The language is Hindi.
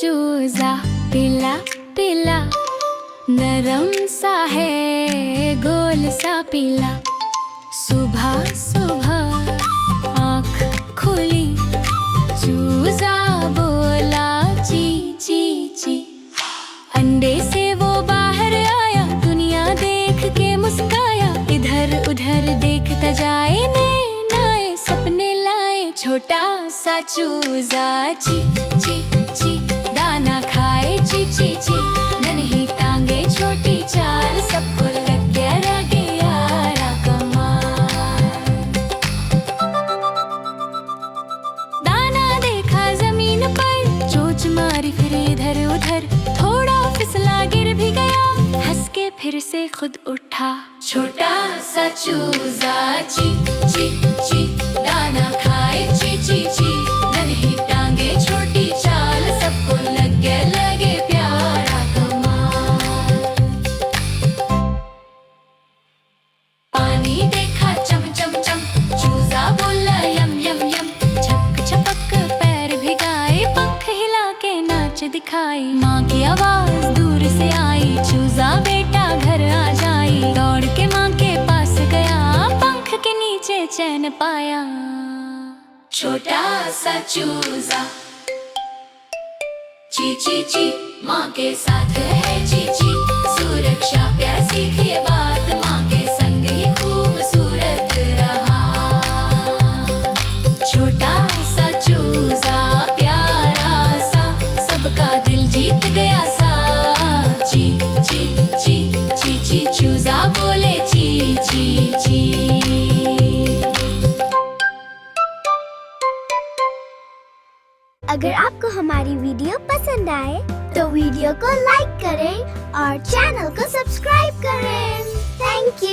चूजा पीला पीला, नरम सा है गोल सा पीला। सुबह सुबह आँख खुली, चूजा बोला ची ची ची। अंडे से वो बाहर आया, दुनिया देख के मुस्काया। इधर उधर देखता जाए, नए नए सपने लाए। छोटा सा चूजा ची ची ची, दाना खाए ची ची ची। नन्ही टांगे छोटी चाल, सबको लग गया रागे यारा कमाल। दाना देखा जमीन पर, चोंच मारी फिर इधर उधर। थोड़ा फिसला गिर भी गया, हंस के फिर से खुद उठा। छोटा सा चूजा ची ची ची, दाना खाए ची ची ची। नन्ही टांगे छोटी चाल, सबको लगे प्यारा कमाल। पानी देखा चम चम चम, चूजा बोला यम यम यम। छक छपक पैर भिगाए, पंख हिला के नाच दिखाई। माँ की आवाज दूर से आई, चूजा बेटा घर आ जाई। दौड़ के माँ के पास गया, पंख के नीचे चैन पाया। छोटा सा चूजा ची ची ची, माँ के साथ है ची ची। सुरक्षा प्यार सीखिए बात, माँ के संग ही खूबसूरत रहा। छोटा सा चूजा प्यारा सा, सबका दिल जीत गया सा। ची ची ची ची ची, चूजा बोले ची ची ची। अगर आपको हमारी वीडियो पसंद आए तो वीडियो को लाइक करें और चैनल को सब्सक्राइब करें। Thank you.